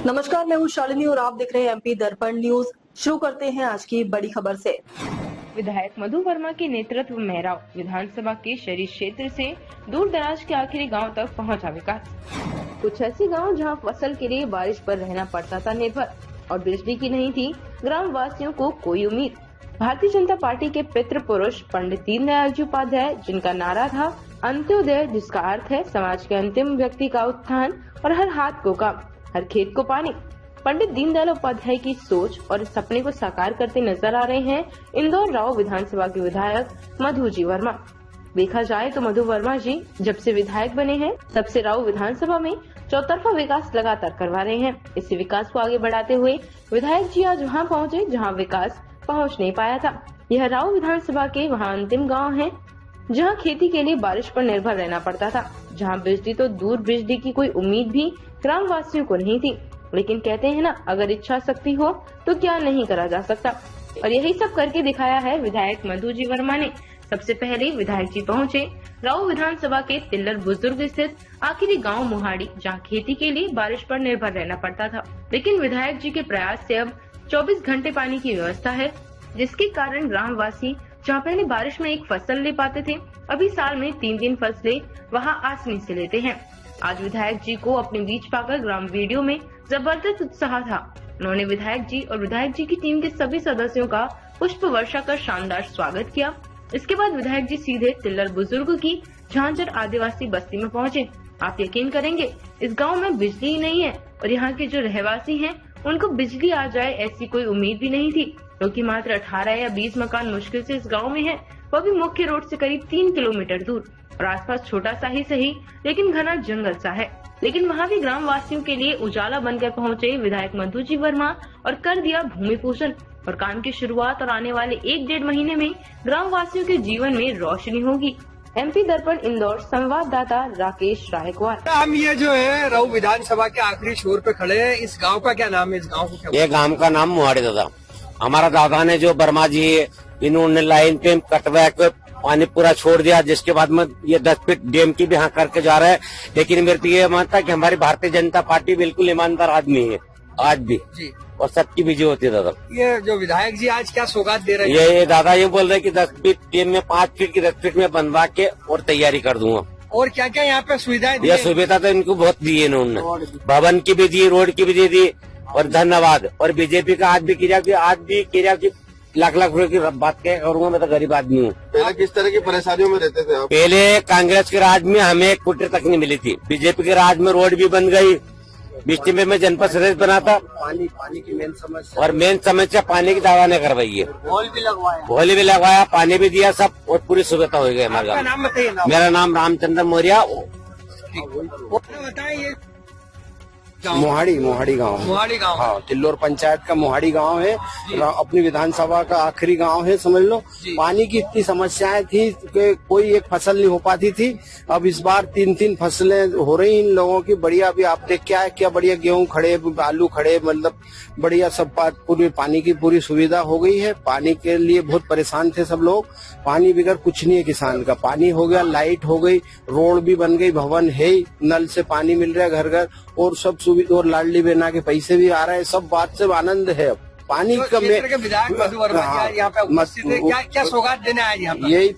नमस्कार, मैं हूँ शालिनी और आप देख रहे हैं एमपी दर्पण न्यूज। शुरू करते हैं आज की बड़ी खबर से। विधायक मधु वर्मा के नेतृत्व में राव विधानसभा के शहरी क्षेत्र से दूर दराज के आखिरी गांव तक पहुंचा विकास। कुछ ऐसे गांव जहां फसल के लिए बारिश पर रहना पड़ता था निर्भर और बिजली की नहीं थी ग्राम वासियों को कोई उम्मीद। भारतीय जनता पार्टी के पितृ पुरुष पंडित दीनदयाल जी उपाध्याय, जिनका नारा था अंत्योदय, जिसका अर्थ है समाज के अंतिम व्यक्ति का उत्थान और हर हाथ को काम, हर खेत को पानी। पंडित दीनदयाल उपाध्याय की सोच और इस सपने को साकार करते नजर आ रहे हैं इंदौर राव विधानसभा के विधायक मधु जी वर्मा। देखा जाए तो मधु वर्मा जी जब से विधायक बने हैं तब से राव विधानसभा में चौतरफा विकास लगातार करवा रहे हैं। इसी विकास को आगे बढ़ाते हुए विधायक जी आज वहां पहुंचे जहां विकास पहुंच नहीं पाया था। यह राव विधानसभा के वहां अंतिम गाँव है जहाँ खेती के लिए बारिश पर निर्भर रहना पड़ता था, जहाँ बिजली तो दूर, बिजली की कोई उम्मीद भी ग्राम वासियों को नहीं थी। लेकिन कहते हैं ना, अगर इच्छा शक्ति हो तो क्या नहीं करा जा सकता, और यही सब करके दिखाया है विधायक मधु जी वर्मा ने। सबसे पहले विधायक जी पहुंचे राव विधानसभा के तिल्लर बुजुर्ग स्थित आखिरी गांव मोहाड़ी, जहां खेती के लिए बारिश पर निर्भर रहना पड़ता था। लेकिन विधायक जी के प्रयास से अब 24 घंटे पानी की व्यवस्था है, जिसके कारण ग्रामवासी जहाँ पहले बारिश में एक फसल ले पाते थे, अभी साल में 3 फसलें वहाँ आसानी से लेते हैं। आज विधायक जी को अपने बीच पाकर ग्राम वीडियो में जबरदस्त उत्साह था। उन्होंने विधायक जी और विधायक जी की टीम के सभी सदस्यों का पुष्प वर्षा कर शानदार स्वागत किया। इसके बाद विधायक जी सीधे तिल्लर बुजुर्ग की झांझर आदिवासी बस्ती में पहुँचे। आप यकीन करेंगे, इस गाँव में बिजली ही नहीं है और यहाँ के जो रहवासी हैं उनको बिजली आ जाए ऐसी कोई उम्मीद भी नहीं थी, क्योंकि मात्र 18 या 20 मकान मुश्किल से इस गांव में है, वो भी मुख्य रोड से करीब 3 किलोमीटर दूर, और आसपास छोटा सा ही सही लेकिन घना जंगल सा है। लेकिन वहाँ भी ग्राम वासियों के लिए उजाला बनकर पहुँचे विधायक मधु जी वर्मा और कर दिया भूमि पूजन और काम की शुरुआत, और आने वाले 1-1.5 महीने में ग्राम वासियों के जीवन में रोशनी होगी। एमपी दर्पण इंदौर संवाददाता राकेश रायकवार। हम ये जो है राव विधानसभा के आखिरी छोर पे खड़े हैं। इस गांव का क्या नाम है? इस गांव को क्या? ये गांव का नाम मोहाड़ी दादा। हमारा दादा ने जो वर्मा जी, इन्होंने लाइन पे कटवा के पानी पूरा छोड़ दिया, जिसके बाद में ये 10 फीट डैम की भी यहाँ करके जा रहा है। लेकिन मेरे को ये मानता है कि हमारी भारतीय जनता पार्टी बिल्कुल ईमानदार आदमी है आज भी जी, और सबकी विजय होती है दादा। ये जो विधायक जी आज क्या सौगात दे रहे हैं? ये दादा ये बोल रहे हैं कि 10 फीट डैम में 5 फीट की 10 फीट में बनवा के और तैयारी कर दूंगा। और क्या क्या यहाँ पे सुविधाएं दी? ये सुविधा तो इनको बहुत दी है इन्होंने, भवन की भी दी, रोड की भी दे दी, और धन्यवाद। और बीजेपी का आज भी किया कि लाख रुपए की बात करूंगा। मैं तो गरीब आदमी हूँ। पहले किस तरह की परेशानियों में रहते थे आप? पहले कांग्रेस के राज में हमें 1 फुट तक नहीं मिली थी, बीजेपी के राज में रोड भी बन गई, बीच में मैं जनपद सदस्य बना था। पानी की मेन समस्या, और मेन समस्या पानी की दावा ने करवाई है। होल भी लगवाया, पानी भी दिया, सब और पूरी सुविधा हो गई हमारे गाँव। नाम बताइए। मेरा नाम रामचंद्र मौर्य। बताइए। मोहाड़ी गांव। मोहाड़ी गांव, हाँ, तिल्लोर पंचायत का मोहाड़ी गांव है। अपनी विधानसभा का आखिरी गांव है, समझ लो। पानी की इतनी समस्याएं थी कि कोई एक फसल नहीं हो पाती थी। अब इस बार 3 फसलें हो रही इन लोगों की। बढ़िया, अभी आप देख क्या है, क्या बढ़िया गेहूं खड़े, आलू खड़े, मतलब बढ़िया सब पूरी पानी की पूरी सुविधा हो गई है। पानी के लिए बहुत परेशान थे सब लोग। पानी बगैर कुछ नहीं है किसान का। पानी हो गया, लाइट हो गई, रोड भी बन गई, भवन है, नल से पानी मिल रहा है घर घर, और सब सुविधा, और लाडली बहना के पैसे भी आ रहे हैं। सब बात से आनंद है। पानी का विधायक मधु वर्मा यहाँ पे उपस्थित है। क्या सौगात देने आए यहाँ पे? यही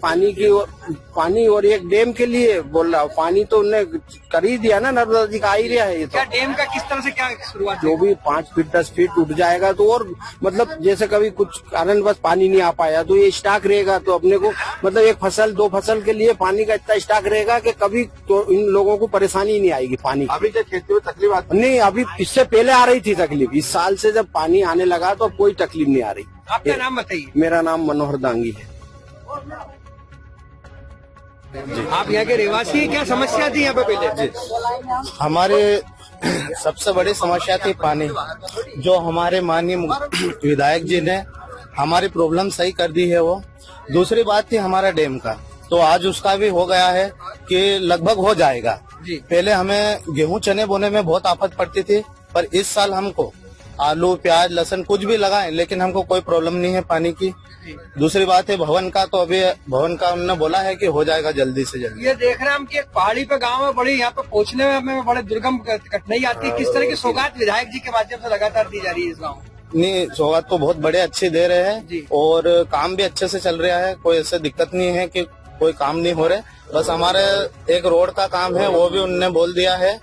पानी और एक डैम के लिए बोल रहा हूँ। पानी तो उन्हें कर ही दिया ना, नर्मदा जी का आ ही रहा है। ये तो क्या डैम का किस तरह से क्या शुरुआत? जो भी 5 फीट 10 फीट उठ जाएगा तो, और मतलब जैसे कभी कुछ कारण बस पानी नहीं आ पाया तो ये स्टॉक रहेगा, तो अपने को मतलब 1 फसल 2 फसल के लिए पानी का इतना स्टॉक रहेगा कि कभी तो इन लोगों को परेशानी नहीं आएगी पानी। अभी क्या खेती में तकलीफ आती? नहीं, अभी इससे पहले आ रही थी तकलीफ। इस साल से जब पानी आने लगा तो अब कोई तकलीफ नहीं आ रही। आपका नाम बताइए। मेरा नाम मनोहर दांगी है। आप यहाँ के रहवासी हैं, क्या समस्या थी यहाँ पे पहले? हमारे सबसे बड़ी समस्या थी पानी, जो हमारे माननीय विधायक जी ने हमारी प्रॉब्लम सही कर दी है। वो दूसरी बात थी हमारा डैम का, तो आज उसका भी हो गया है कि लगभग हो जाएगा। पहले हमें गेहूं चने बोने में बहुत आफत पड़ती थी, पर इस साल हमको आलू प्याज लहसुन कुछ भी लगाएं, लेकिन हमको कोई प्रॉब्लम नहीं है पानी की। दूसरी बात है भवन का, तो अभी भवन का उन्होंने बोला है कि हो जाएगा जल्दी से जल्दी। ये देख रहे हैं हम कि एक पहाड़ी पे गांव है, बड़ी यहाँ पे पहुंचने में हमें बड़े दुर्गम कठिनाई आती है। किस तरह की सौगात विधायक जी के माध्यम से लगातार दी जा रही है इस गाँव में? नहीं, सौगात तो बहुत बड़े अच्छे दे रहे हैं और काम भी अच्छे से चल रहा है। कोई ऐसे दिक्कत नहीं है कि कोई काम नहीं हो रहे। बस हमारे एक रोड का काम है, वो भी उन्होंने बोल दिया है।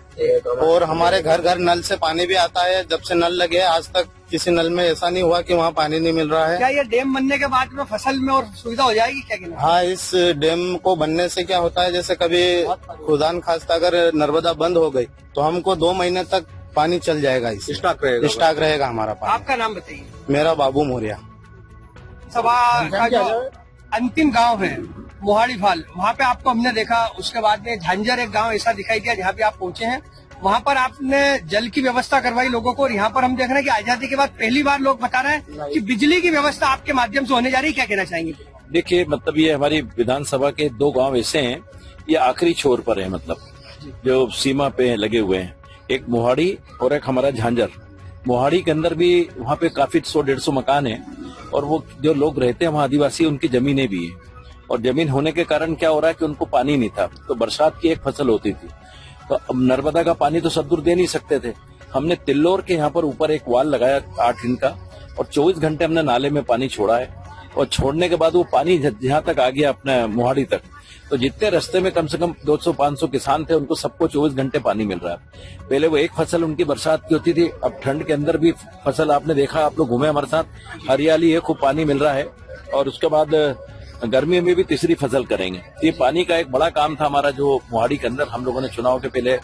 और हमारे घर घर नल से पानी भी आता है। जब से नल लगे आज तक किसी नल में ऐसा नहीं हुआ कि वहाँ पानी नहीं मिल रहा है। क्या ये डैम बनने के बाद में फसल में और सुविधा हो जाएगी क्या कि नहीं? हाँ, इस डैम को बनने से क्या होता है, जैसे कभी खुदा न खास्ता अगर नर्मदा बंद हो गई तो हमको 2 महीने तक पानी चल जाएगा। स्टॉक रहेगा हमारा पानी। आपका नाम बताइए। मेरा बाबू मौर्य। सभा का जो अंतिम गांव है मोहाड़ी फाल, वहाँ पे आपको हमने देखा। उसके बाद में झांझर एक गांव ऐसा दिखाई दिया जहाँ पे आप पहुंचे हैं। वहाँ पर आपने जल की व्यवस्था करवाई लोगों को। और यहाँ पर हम देख रहे हैं कि आजादी के बाद पहली बार लोग बता रहे हैं कि बिजली की व्यवस्था आपके माध्यम से होने जा रही है। क्या कहना चाहेंगे? देखिए, मतलब ये हमारी विधानसभा के 2 गांव ऐसे हैं, ये आखिरी छोर पर है, मतलब जो सीमा पे लगे हुए हैं। एक मोहाड़ी और एक हमारा झांझर। मोहाड़ी के अंदर भी वहाँ पे काफी 100-150 मकान है और वो जो लोग रहते हैं वहाँ आदिवासी, उनकी जमीनें भी है। और जमीन होने के कारण क्या हो रहा है कि उनको पानी नहीं था, तो बरसात की एक फसल होती थी। तो अब नर्मदा का पानी तो सब दूर दे नहीं सकते थे। हमने तिल्लोर के यहाँ पर ऊपर एक वाल लगाया 8 इंच का और 24 घंटे हमने नाले में पानी छोड़ा है। और छोड़ने के बाद वो पानी जहाँ तक आ गया अपना मोहाड़ी तक, तो जितने रास्ते में कम से कम 200-500 किसान थे, उनको सबको 24 घंटे पानी मिल रहा है। पहले वो एक फसल उनकी बरसात की होती थी, अब ठंड के अंदर भी फसल आपने देखा, आप लोग घूमे हमारे साथ, हरियाली है, खूब पानी मिल रहा है। और उसके बाद गर्मी में भी तीसरी फसल करेंगे। ये पानी का एक बड़ा काम था हमारा, जो मोहाड़ी के अंदर हम लोगों ने चुनाव के पहले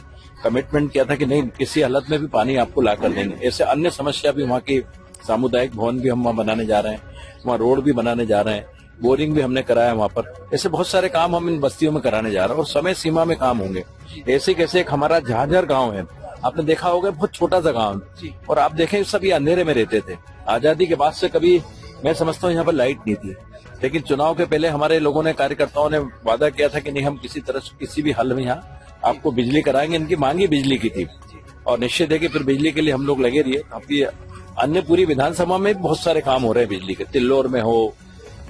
कमिटमेंट किया था कि नहीं, किसी हालत में भी पानी आपको ला कर देंगे। ऐसे अन्य समस्या भी, वहाँ की सामुदायिक भवन भी हम वहाँ बनाने जा रहे हैं, वहाँ रोड भी बनाने जा रहे हैं, बोरिंग भी हमने कराया वहाँ पर। ऐसे बहुत सारे काम हम इन बस्तियों में कराने जा रहे हैं और समय सीमा में काम होंगे। ऐसे कैसे एक हमारा झांझर गाँव है, आपने देखा होगा, बहुत छोटा सा गाँव, और आप देखें सभी अंधेरे में रहते थे। आजादी के बाद से कभी, मैं समझता हूँ, यहाँ पर लाइट नहीं थी, लेकिन चुनाव के पहले हमारे लोगों ने, कार्यकर्ताओं ने वादा किया था कि नहीं, हम किसी तरह किसी भी हाल में यहाँ आपको बिजली कराएंगे। इनकी मांग ही बिजली की थी और निश्चित है कि फिर बिजली के लिए हम लोग लगे रहिए। काफी अन्य पूरी विधानसभा में बहुत सारे काम हो रहे हैं बिजली के। तिल्लोर में हो,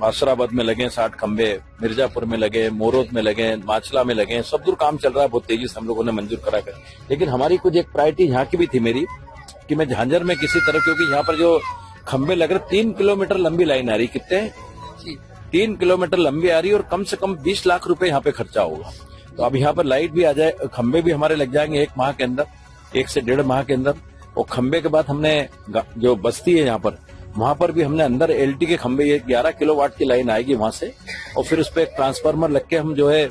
आसराबाद में लगे 60 खंबे, मिर्जापुर में लगे, मोरोद में लगे, माचला में लगे, सब दूर काम चल रहा है बहुत तेजी से, हम लोगों ने मंजूर करा कर। लेकिन हमारी कुछ एक प्रायोरिटी यहाँ की भी थी मेरी, कि मैं झांझर में किसी तरह, क्योंकि यहाँ पर जो खंबे लग रहे, 3 किलोमीटर लंबी लाइन आ रही, कितने 3 किलोमीटर लंबी आ रही है और कम से कम 20 लाख रुपए यहाँ पे खर्चा होगा। तो अब यहाँ पर लाइट भी आ जाए, खंबे भी हमारे लग जाएंगे 1 माह के अंदर, 1 से 1.5 माह के अंदर। और खंबे के बाद हमने जो बस्ती है यहाँ पर, वहां पर भी हमने अंदर एलटी के खंबे, ये 11 किलोवाट की लाइन आएगी वहां से, और फिर उस पर एक ट्रांसफार्मर लग के हम जो है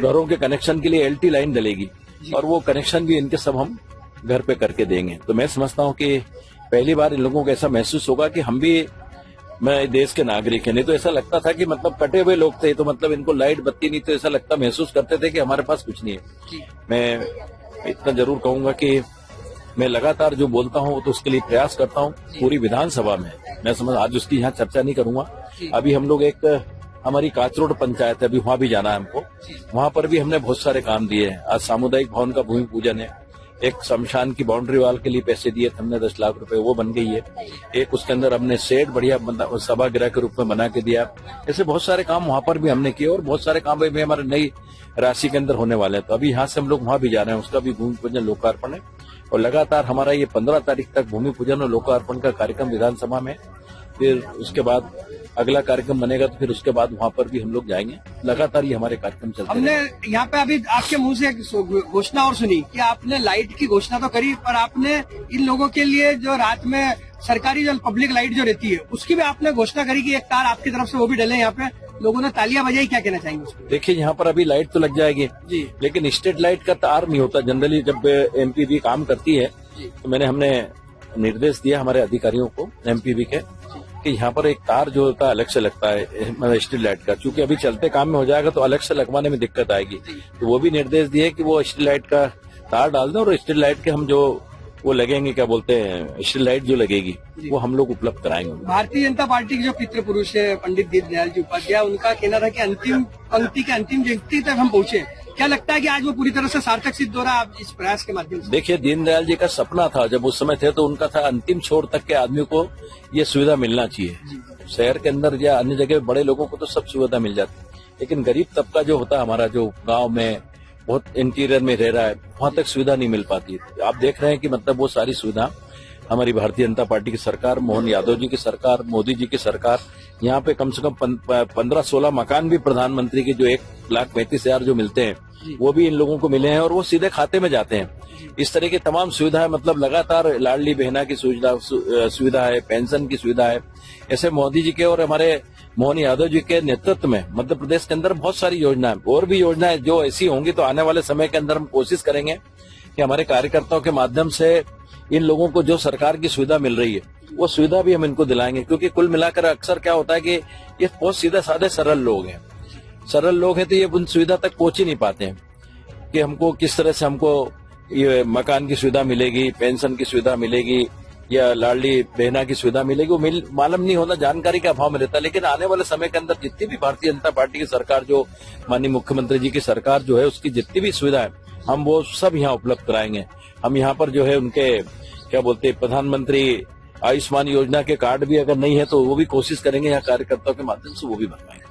घरों के कनेक्शन के लिए एलटी लाइन डलेगी और वो कनेक्शन भी इनके सब हम घर पे करके देंगे। तो मैं समझता हूँ कि पहली बार इन लोगों को ऐसा महसूस होगा कि हम भी, मैं देश के नागरिक है। नहीं तो ऐसा लगता था कि मतलब कटे हुए लोग थे, तो मतलब इनको लाइट बत्ती नहीं, तो ऐसा लगता, महसूस करते थे कि हमारे पास कुछ नहीं है। मैं इतना जरूर कहूंगा कि मैं लगातार जो बोलता हूँ तो उसके लिए प्रयास करता हूँ पूरी विधानसभा में। मैं समझ आज उसकी यहाँ चर्चा नहीं करूंगा। अभी हम लोग एक, हमारी काचरोड पंचायत है, अभी वहाँ भी जाना है हमको। वहाँ पर भी हमने बहुत सारे काम दिए हैं। आज सामुदायिक भवन का भूमि पूजन है, एक शमशान की बाउंड्री वाल के लिए पैसे दिए थे हमने 10 लाख रुपए, वो बन गई है। एक उसके अंदर हमने शेड बढ़िया सभागृह के रूप में बना के दिया। ऐसे बहुत सारे काम वहाँ पर भी हमने किए और बहुत सारे काम भी हमारे नई राशि के अंदर होने वाले हैं। तो अभी यहाँ से हम लोग वहाँ भी जा रहे हैं, उसका भी भूमि पूजन लोकार्पण है। और लगातार हमारा ये 15 तारीख तक भूमि पूजन और लोकार्पण का कार्यक्रम विधानसभा में, फिर उसके बाद अगला कार्यक्रम बनेगा, तो फिर उसके बाद वहाँ पर भी हम लोग जाएंगे। लगातार ये हमारे कार्यक्रम चलते हैं। हमने यहाँ पे अभी आपके मुंह से घोषणा और सुनी कि आपने लाइट की घोषणा तो करी, पर आपने इन लोगों के लिए जो रात में सरकारी जो पब्लिक लाइट जो रहती है, उसकी भी आपने घोषणा करी कि एक तार आपकी तरफ से वो भी डले। यहाँ पे लोगों ने तालियां बजाई, क्या कहना चाहेंगे उसको? देखिए, यहाँ पर अभी लाइट तो लग जाएगी जी, लेकिन स्टेट लाइट का तार नहीं होता। जनरली जब एमपीबी काम करती है तो हमने निर्देश दिया हमारे अधिकारियों को एमपीबी के, कि यहाँ पर एक तार जो होता है अलग से लगता है स्ट्रीट लाइट का। चूंकि अभी चलते काम में हो जाएगा तो अलग से लगवाने में दिक्कत आएगी, तो वो भी निर्देश दिए कि वो स्ट्रीट लाइट का तार डाल दें और स्ट्रीट लाइट के हम जो वो लगेंगे, क्या बोलते हैं, स्ट्रीट लाइट जो लगेगी वो हम लोग उपलब्ध कराएंगे। भारतीय जनता पार्टी के जो पितृ पुरुष है पंडित दीनदयाल जी उपाध्याय, उनका कहना था कि अंतिम पंक्ति के अंतिम व्यक्ति तक हम पहुंचे। क्या लगता है कि आज वो पूरी तरह से सार्थक सिद्ध हो रहा है इस प्रयास के माध्यम से? देखिए, दीनदयाल जी का सपना था, जब उस समय थे तो उनका था अंतिम छोर तक के आदमी को ये सुविधा मिलना चाहिए। शहर के अंदर या अन्य जगह बड़े लोगों को तो सब सुविधा मिल जाती है, लेकिन गरीब तबका जो होता है हमारा, जो गांव में बहुत इंटीरियर में रह रहा है, वहां तक सुविधा नहीं मिल पाती है। आप देख रहे हैं कि मतलब वो सारी सुविधा हमारी भारतीय जनता पार्टी की सरकार, मोहन यादव जी की सरकार, मोदी जी की सरकार, यहाँ पे कम से कम 15-16 मकान भी प्रधानमंत्री के जो 1,35,000 जो मिलते हैं वो भी इन लोगों को मिले हैं और वो सीधे खाते में जाते हैं। इस तरह की तमाम सुविधाएं, मतलब लगातार लाडली बहना की सुविधा है, पेंशन की सुविधा है। ऐसे मोदी जी के और हमारे मोहन यादव जी के नेतृत्व में मध्य प्रदेश के अंदर बहुत सारी योजनाएं, और भी योजनाएं जो ऐसी होंगी तो आने वाले समय के अंदर हम कोशिश करेंगे कि हमारे कार्यकर्ताओं के माध्यम से इन लोगों को जो सरकार की सुविधा मिल रही है वो सुविधा भी हम इनको दिलाएंगे। क्योंकि कुल मिलाकर अक्सर क्या होता है कि ये बहुत सीधे साधे सरल लोग हैं, तो ये उन सुविधा तक पहुंच ही नहीं पाते हैं कि हमको किस तरह से हमको ये मकान की सुविधा मिलेगी, पेंशन की सुविधा मिलेगी या लाडली बहना की सुविधा मिलेगी, वो मालूम नहीं होता, जानकारी का अभाव में रहता है। लेकिन आने वाले समय के अंदर जितनी भी भारतीय जनता पार्टी की सरकार, जो माननीय मुख्यमंत्री जी की सरकार जो है, उसकी जितनी भी सुविधा है हम वो सब यहाँ उपलब्ध कराएंगे। हम यहाँ पर जो है उनके क्या बोलते हैं, प्रधानमंत्री आयुष्मान योजना के कार्ड भी अगर नहीं है तो वो भी कोशिश करेंगे यहाँ कार्यकर्ताओं के माध्यम से वो भी बनवाएंगे।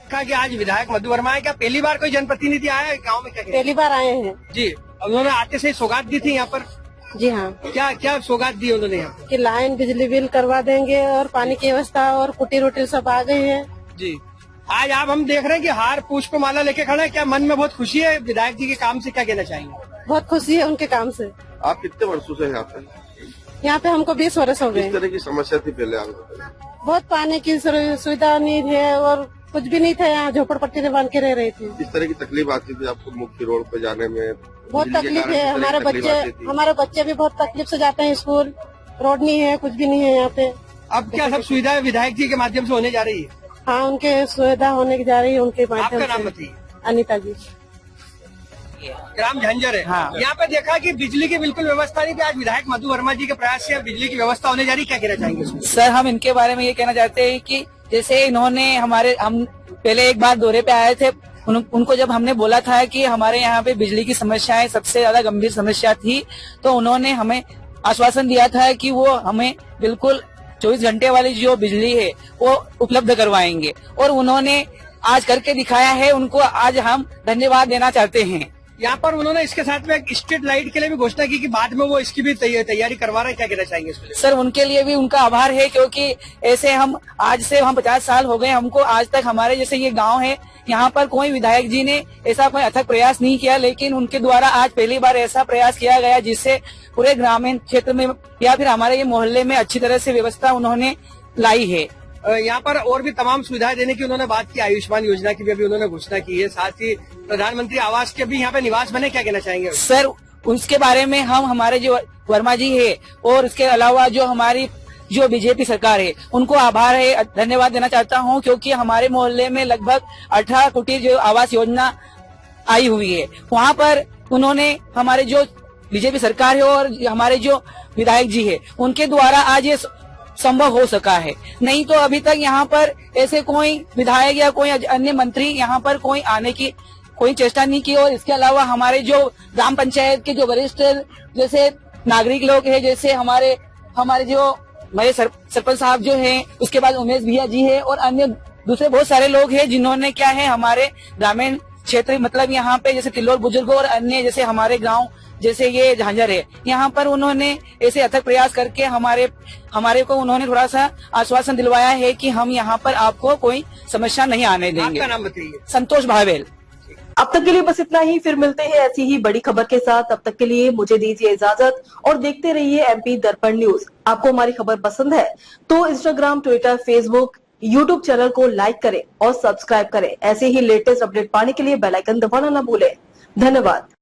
कहा कि आज विधायक मधु वर्मा है, क्या पहली बार कोई जनप्रतिनिधि आया है गाँव में? क्या पहली बार आए हैं जी। उन्होंने आते से सौगात दी थी यहाँ पर? जी हाँ। क्या क्या सौगात दी उन्होंने यहाँ पर? कि लाइन बिजली बिल करवा देंगे और पानी की व्यवस्था और कुटीर उटीर सब आ गए हैं जी। आज आप हम देख रहे हैं कि हार पुष्प माला लेके खड़े हैं, क्या मन में बहुत खुशी है विधायक जी के काम से? क्या कहना चाहेंगे? बहुत खुशी है उनके काम से। आप कितने वर्षों से यहाँ पे? यहाँ पे हमको 20 वर्ष हो गए। किस तरह की समस्या थी पहले आप? बहुत पानी की सुविधा नहीं है और कुछ भी नहीं था, यहाँ झोपड़पट्टी में बन के रह रहे थे। किस तरह की तकलीफ आती थी आपको मुख्य रोड पे जाने में? बहुत तकलीफ है, हमारे बच्चे भी बहुत तकलीफ से जाते हैं स्कूल, रोड नहीं है, कुछ भी नहीं है यहाँ पे। अब क्या सब सुविधाएं विधायक जी के माध्यम से होने जा रही है? हाँ, उनके सुविधा होने जा रही है उनके माध्यम से। आपका नाम बताइए? अनीता जी। ग्राम झंझर है। हाँ। यहाँ पे देखा कि बिजली की बिल्कुल व्यवस्था नहीं थी, आज विधायक मधु वर्मा जी के प्रयास से बिजली की व्यवस्था होने जा रही, क्या कहना चाहेंगे? सर, हम इनके बारे में ये कहना चाहते हैं कि जैसे इन्होंने हम पहले एक बार दौरे पे आए थे, उनको जब हमने बोला था कि हमारे यहाँ पे बिजली की समस्याएं सबसे ज्यादा गंभीर समस्या थी, तो उन्होंने हमें आश्वासन दिया था कि वो हमें बिल्कुल 24 घंटे वाली जो बिजली है वो उपलब्ध करवाएंगे, और उन्होंने आज करके दिखाया है। उनको आज हम धन्यवाद देना चाहते हैं। यहाँ पर उन्होंने इसके साथ में एक स्ट्रीट लाइट के लिए भी घोषणा की कि बाद में वो इसकी भी तैयारी करवा रहे हैं, क्या कहना चाहेंगे इसके लिए? सर, उनके लिए भी उनका आभार है, क्योंकि ऐसे हम 50 साल हो गए हमको, आज तक हमारे जैसे ये गांव है, यहाँ पर कोई विधायक जी ने ऐसा कोई अथक प्रयास नहीं किया, लेकिन उनके द्वारा आज पहली बार ऐसा प्रयास किया गया जिससे पूरे ग्रामीण क्षेत्र में या फिर हमारे ये मोहल्ले में अच्छी तरह से व्यवस्था उन्होंने लाई है। यहाँ पर और भी तमाम सुविधाएं देने की उन्होंने बात की, आयुष्मान योजना की भी अभी उन्होंने घोषणा की है, साथ ही प्रधानमंत्री आवास के भी यहाँ पे निवास बने, क्या कहना चाहेंगे? सर, उसके बारे में हमारे जो वर्मा जी है और उसके अलावा जो हमारी जो बीजेपी सरकार है उनको आभार है, धन्यवाद देना चाहता हूँ, क्योंकि हमारे मोहल्ले में लगभग 18 कुटीर जो आवास योजना आई हुई है, वहाँ पर उन्होंने हमारे जो बीजेपी सरकार है और हमारे जो विधायक जी है उनके द्वारा आज ये संभव हो सका है। नहीं तो अभी तक यहाँ पर ऐसे कोई विधायक या कोई अन्य मंत्री यहाँ पर कोई आने की कोई चेष्टा नहीं की। और इसके अलावा हमारे जो ग्राम पंचायत के जो वरिष्ठ जैसे नागरिक लोग हैं, जैसे हमारे जो मेरे सरपंच साहब जो हैं, उसके बाद उमेश भैया जी है और अन्य दूसरे बहुत सारे लोग हैं जिन्होंने क्या है हमारे ग्रामीण क्षेत्र, मतलब यहाँ पे जैसे किल्लोर बुजुर्ग और अन्य जैसे हमारे गाँव जैसे ये झांझर है, यहाँ पर उन्होंने ऐसे अथक प्रयास करके हमारे को उन्होंने थोड़ा सा आश्वासन दिलवाया है कि हम यहाँ पर आपको कोई समस्या नहीं आने देंगे। आपका नाम बताइए? संतोष भावेल। अब तक के लिए बस इतना ही, फिर मिलते हैं ऐसी ही बड़ी खबर के साथ। तब तक के लिए मुझे दीजिए इजाजत और देखते रहिए MP दर्पण न्यूज। आपको हमारी खबर पसंद है तो Instagram, Twitter, Facebook, YouTube channel को लाइक करें और सब्सक्राइब करें। ऐसे ही लेटेस्ट अपडेट पाने के लिए बेल आइकन दबाना न भूलें। धन्यवाद।